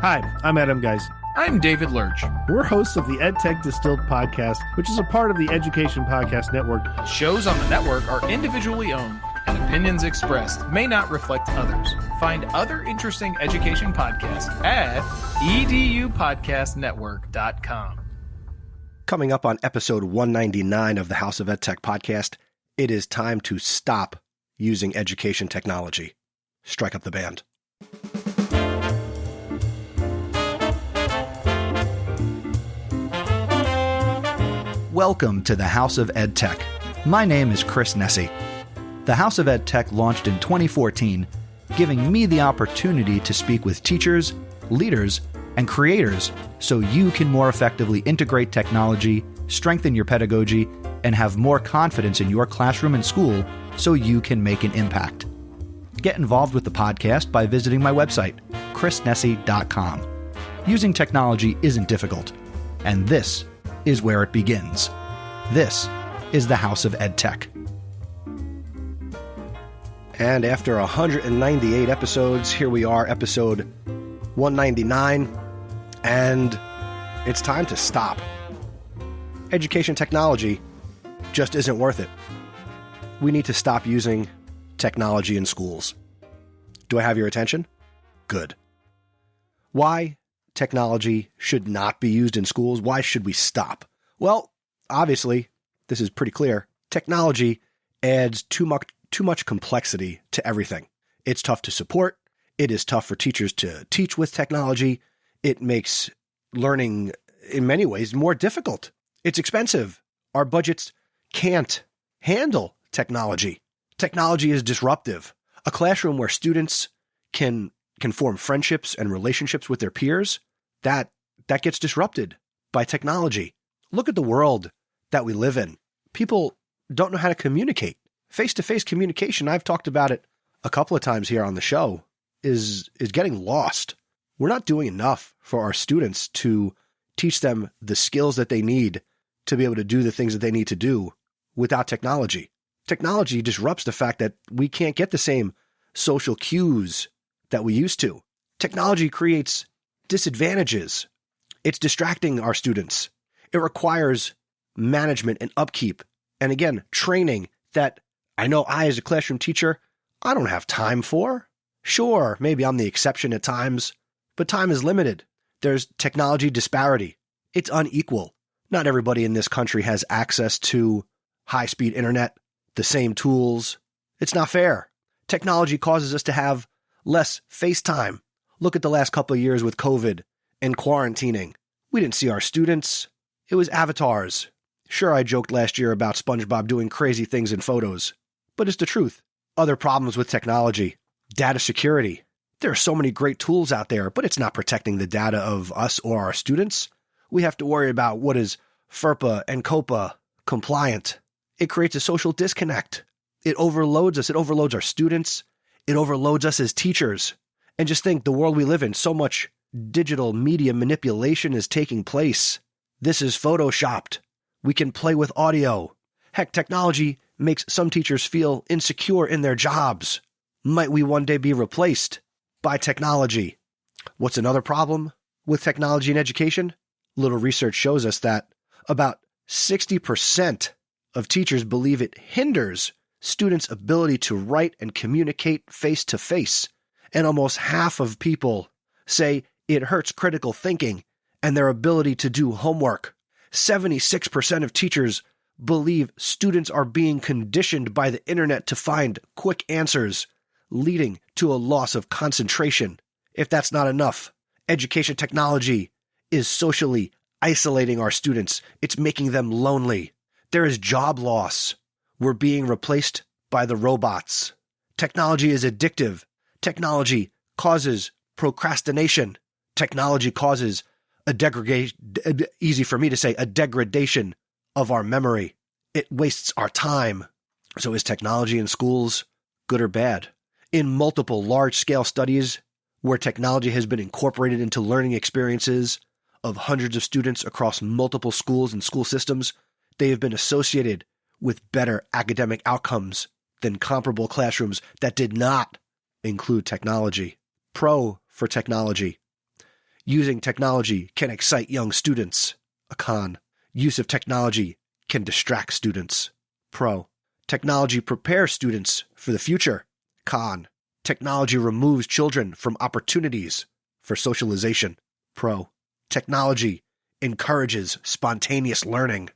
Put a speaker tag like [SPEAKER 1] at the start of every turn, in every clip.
[SPEAKER 1] Hi, I'm Adam Geis.
[SPEAKER 2] I'm David Lurch.
[SPEAKER 1] We're hosts of the EdTech Distilled podcast, which is a part of the Education Podcast Network.
[SPEAKER 2] Shows on the network are individually owned, and opinions expressed may not reflect others. Find other interesting education podcasts at edupodcastnetwork.com.
[SPEAKER 3] Coming up on episode 199 of the House of EdTech podcast, it is time to stop using education technology. Strike up the band.
[SPEAKER 4] Welcome to the House of EdTech. My name is Chris Nessie. The House of EdTech launched in 2014, giving me the opportunity to speak with teachers, leaders, and creators so you can more effectively integrate technology, strengthen your pedagogy, and have more confidence in your classroom and school so you can make an impact. Get involved with the podcast by visiting my website, chrisnessie.com. Using technology isn't difficult, and this is where it begins. This is the House of EdTech.
[SPEAKER 3] And after 198 episodes, here we are, episode 199, and it's time to stop. Education technology just isn't worth it. We need to stop using technology in schools. Do I have your attention? Good. Why technology should not be used in schools? Why should we stop? Well, obviously, this is pretty clear. Technology adds too much complexity to everything. It's tough to support. It is tough for teachers to teach with technology. It makes learning, in many ways, more difficult. It's expensive. Our budgets can't handle technology. Technology is disruptive. A classroom where students can form friendships and relationships with their peers, that gets disrupted by technology. Look at the world that we live in. People don't know how to communicate. Face-to-face communication, I've talked about it a couple of times here on the show, is getting lost. We're not doing enough for our students to teach them the skills that they need to be able to do the things that they need to do without technology. Technology disrupts the fact that we can't get the same social cues that we used to. Technology creates disadvantages. It's distracting our students. It requires management and upkeep. And again, training that I know I, as a classroom teacher, I don't have time for. Sure, maybe I'm the exception at times, but time is limited. There's technology disparity. It's unequal. Not everybody in this country has access to high-speed internet, the same tools. It's not fair. Technology causes us to have less face time. Look at the last couple of years with COVID and quarantining. We didn't see our students. It was avatars. Sure, I joked last year about SpongeBob doing crazy things in photos, but it's the truth. Other problems with technology. Data security. There are so many great tools out there, but it's not protecting the data of us or our students. We have to worry about what is FERPA and COPA compliant. It creates a social disconnect. It overloads us. It overloads our students. It overloads us as teachers. And just think, the world we live in, so much digital media manipulation is taking place. This is photoshopped. We can play with audio. Heck, technology makes some teachers feel insecure in their jobs. Might we one day be replaced by technology? What's another problem with technology in education? Little research shows us that about 60% of teachers believe it hinders students' ability to write and communicate face-to-face. And almost half of people say it hurts critical thinking and their ability to do homework. 76% of teachers believe students are being conditioned by the internet to find quick answers, leading to a loss of concentration. If that's not enough, education technology is socially isolating our students. It's making them lonely. There is job loss. We're being replaced by the robots. Technology is addictive. Technology causes procrastination. Technology causes a degradation, easy for me to say, a degradation of our memory. It wastes our time. So is technology in schools good or bad? In multiple large-scale studies where technology has been incorporated into learning experiences of hundreds of students across multiple schools and school systems, they have been associated with better academic outcomes than comparable classrooms that did not include technology. Pro for technology. Using technology can excite young students. A con. Use of technology can distract students. Pro. Technology prepares students for the future. Con. Technology removes children from opportunities for socialization. Pro. Technology encourages spontaneous learning.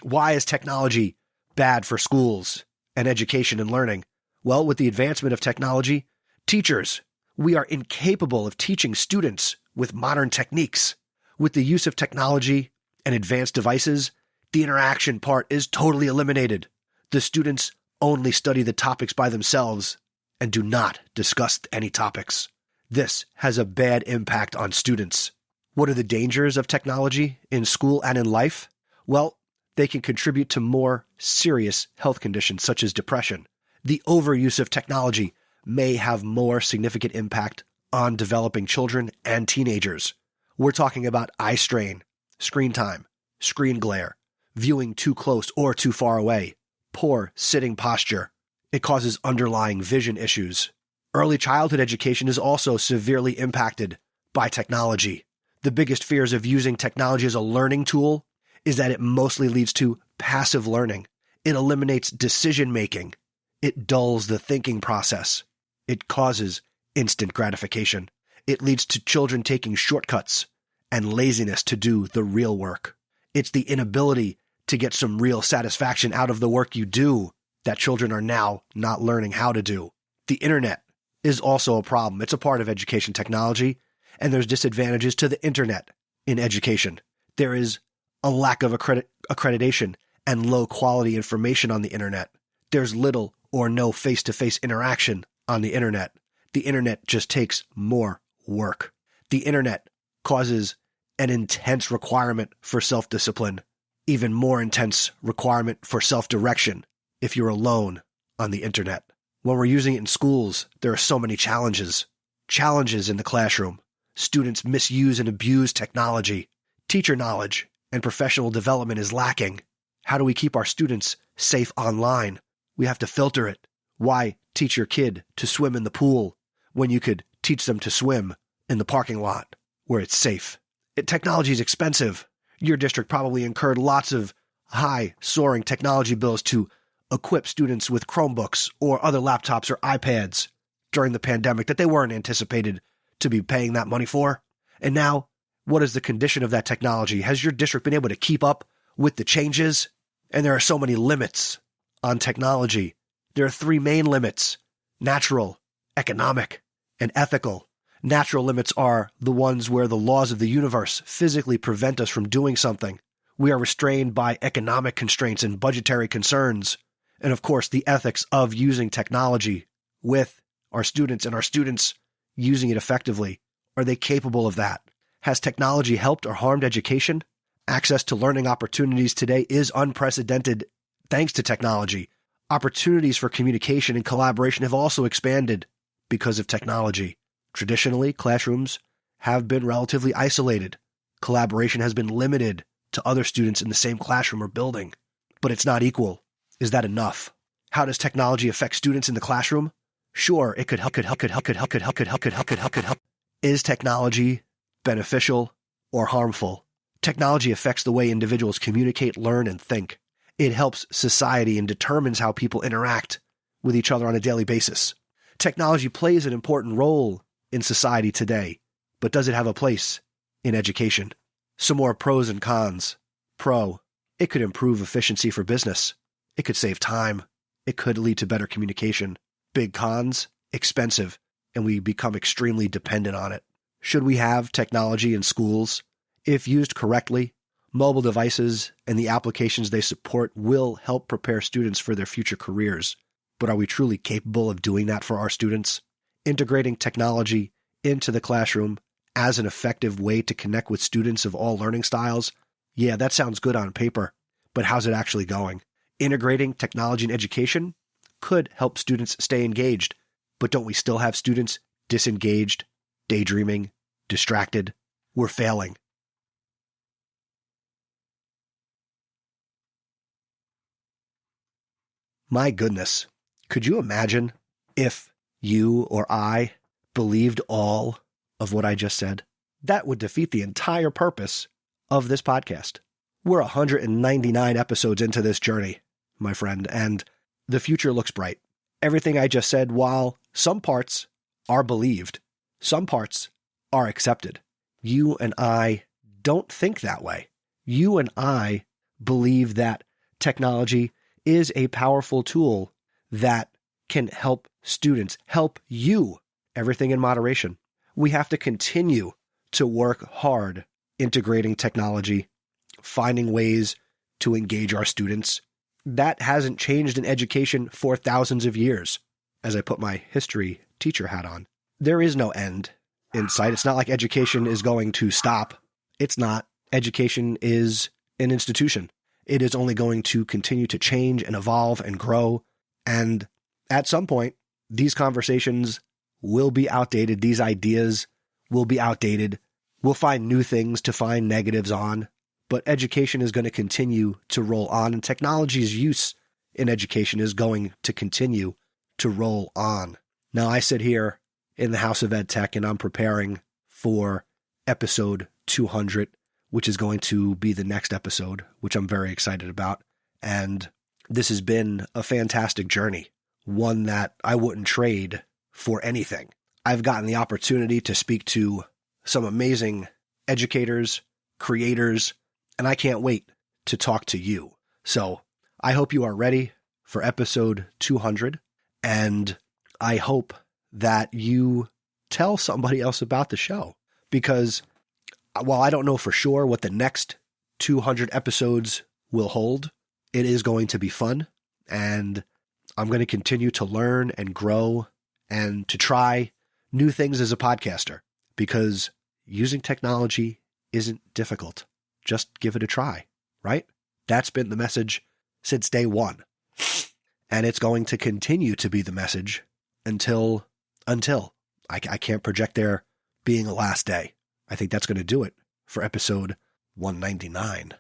[SPEAKER 3] Why is technology bad for schools and education and learning? Well, with the advancement of technology, teachers, we are incapable of teaching students with modern techniques. With the use of technology and advanced devices, the interaction part is totally eliminated. The students only study the topics by themselves and do not discuss any topics. This has a bad impact on students. What are the dangers of technology in school and in life? Well, they can contribute to more serious health conditions such as depression. The overuse of technology may have more significant impact on developing children and teenagers. We're talking about eye strain, screen time, screen glare, viewing too close or too far away, poor sitting posture. It causes underlying vision issues. Early childhood education is also severely impacted by technology. The biggest fears of using technology as a learning tool is that it mostly leads to passive learning. It eliminates decision-making. It dulls the thinking process. It causes instant gratification. It leads to children taking shortcuts and laziness to do the real work. It's the inability to get some real satisfaction out of the work you do that children are now not learning how to do. The internet is also a problem. It's a part of education technology, and there's disadvantages to the internet in education. There is a lack of accreditation and low quality information on the internet. There's little or no face-to-face interaction on the internet. The internet just takes more work. The internet causes an intense requirement for self-discipline, even more intense requirement for self-direction if you're alone on the internet. When we're using it in schools, there are so many challenges. Challenges in the classroom. Students misuse and abuse technology. Teacher knowledge and professional development is lacking. How do we keep our students safe online? We have to filter it. Why teach your kid to swim in the pool when you could teach them to swim in the parking lot where it's safe? Technology is expensive. Your district probably incurred lots of high soaring technology bills to equip students with Chromebooks or other laptops or iPads during the pandemic that they weren't anticipated to be paying that money for. And now, what is the condition of that technology? Has your district been able to keep up with the changes? And there are so many limits on technology. There are three main limits: natural, economic, and ethical. Natural limits are the ones where the laws of the universe physically prevent us from doing something. We are restrained by economic constraints and budgetary concerns. And of course, the ethics of using technology with our students and our students using it effectively. Are they capable of that? Has technology helped or harmed education? Access to learning opportunities today is unprecedented thanks to technology. Opportunities for communication and collaboration have also expanded because of technology. Traditionally, classrooms have been relatively isolated. Collaboration has been limited to other students in the same classroom or building, but it's not equal. Is that enough? How does technology affect students in the classroom? Sure, it could help. Is technology beneficial or harmful? Technology affects the way individuals communicate, learn, and think. It helps society and determines how people interact with each other on a daily basis. Technology plays an important role in society today, but does it have a place in education? Some more pros and cons. Pro, it could improve efficiency for business. It could save time. It could lead to better communication. Big cons, expensive, and we become extremely dependent on it. Should we have technology in schools? If used correctly, mobile devices and the applications they support will help prepare students for their future careers. But are we truly capable of doing that for our students? Integrating technology into the classroom as an effective way to connect with students of all learning styles? Yeah, that sounds good on paper, but how's it actually going? Integrating technology in education could help students stay engaged, but don't we still have students disengaged, daydreaming, distracted? We're failing. My goodness, could you imagine if you or I believed all of what I just said? that would defeat the entire purpose of this podcast. We're 199 episodes into this journey, my friend, and the future looks bright. Everything I just said, while some parts are believed, some parts are accepted. You and I don't think that way. You and I believe that technology is a powerful tool that can help students, help you, everything in moderation. We have to continue to work hard integrating technology, finding ways to engage our students. That hasn't changed in education for thousands of years, as I put my history teacher hat on. There is no end in sight. It's not like education is going to stop. It's not. Education is an institution. It is only going to continue to change and evolve and grow. And at some point, these conversations will be outdated. These ideas will be outdated. We'll find new things to find negatives on. But education is going to continue to roll on, and technology's use in education is going to continue to roll on. Now, I sit here in the House of EdTech, and I'm preparing for episode 200, which is going to be the next episode, which I'm very excited about. And this has been a fantastic journey, one that I wouldn't trade for anything. I've gotten the opportunity to speak to some amazing educators, creators, and I can't wait to talk to you. So I hope you are ready for episode 200, and I hope that you tell somebody else about the show, because while I don't know for sure what the next 200 episodes will hold, it is going to be fun, and I'm going to continue to learn and grow and to try new things as a podcaster, because using technology isn't difficult. Just give it a try, right? That's been the message since day one. And it's going to continue to be the message until I can't project there being a last day. I think that's going to do it for episode 199.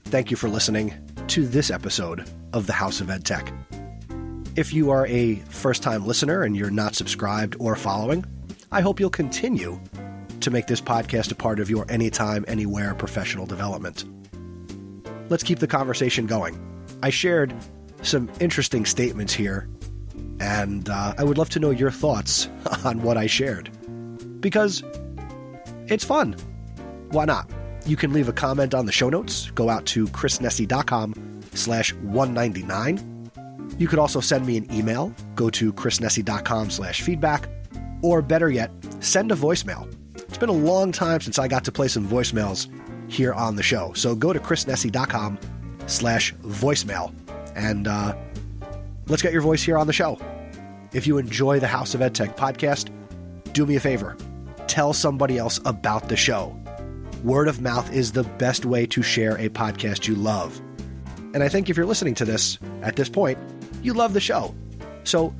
[SPEAKER 3] Thank you for listening to this episode of the House of EdTech. If you are a first-time listener and you're not subscribed or following, I hope you'll continue to make this podcast a part of your anytime, anywhere professional development. Let's keep the conversation going. I shared some interesting statements here, and I would love to know your thoughts on what I shared, because it's fun. Why not? You can leave a comment on the show notes. Go out to chrisnessy.com/199. You could also send me an email. Go to chrisnessy.com/feedback, or better yet, send a voicemail. It's been a long time since I got to play some voicemails here on the show. So go to chrisnessy.com/voicemail and let's get your voice here on the show. If you enjoy the House of EdTech podcast, do me a favor. Tell somebody else about the show. Word of mouth is the best way to share a podcast you love. And I think if you're listening to this at this point, you love the show. So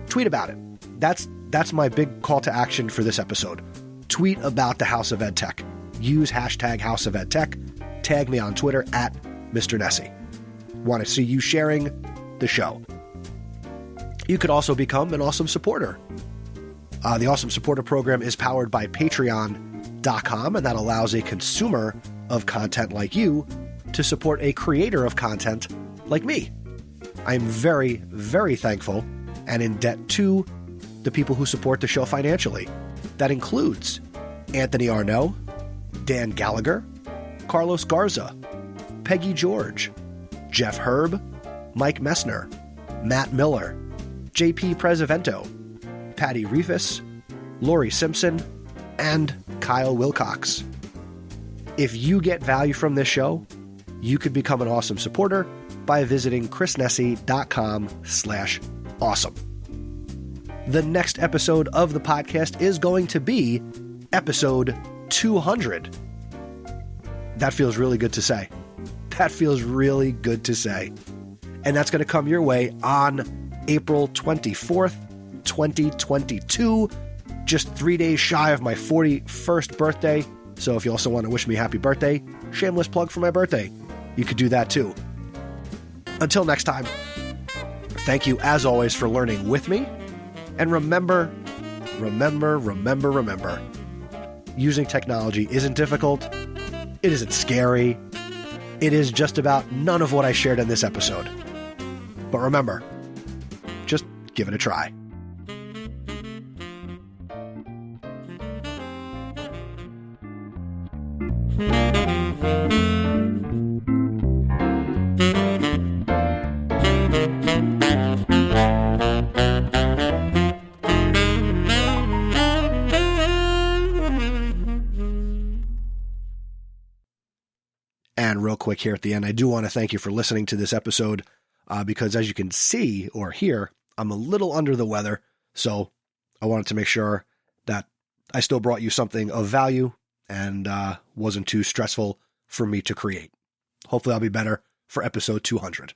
[SPEAKER 3] tweet about it. That's my big call to action for this episode. Tweet about the House of EdTech. Use hashtag House of EdTech. Tag me on Twitter at Mr. Nessie. Want to see you sharing the show. You could also become an awesome supporter. The Awesome Supporter program is powered by Patreon.com, and that allows a consumer of content like you to support a creator of content like me. I am very, very thankful and in debt to the people who support the show financially. That includes Anthony Arnaud, Dan Gallagher, Carlos Garza, Peggy George, Jeff Herb, Mike Messner, Matt Miller, JP Presevento, Patty Reefus, Lori Simpson, and Kyle Wilcox. If you get value from this show, you could become an awesome supporter by visiting chrisnessy.com/awesome. The next episode of the podcast is going to be episode 200. That feels really good to say. That feels really good to say. And that's going to come your way on April 24th, 2022. Just 3 days shy of my 41st birthday. So if you also want to wish me happy birthday, shameless plug for my birthday, you could do that too. Until next time, Thank you, as always, for learning with me. And remember, using technology isn't difficult. It isn't scary. It is just about none of what I shared in this episode. But remember, just give it a try. And real quick here at the end, I do want to thank you for listening to this episode because as you can see or hear, I'm a little under the weather. So I wanted to make sure that I still brought you something of value and wasn't too stressful for me to create. Hopefully I'll be better for episode 200.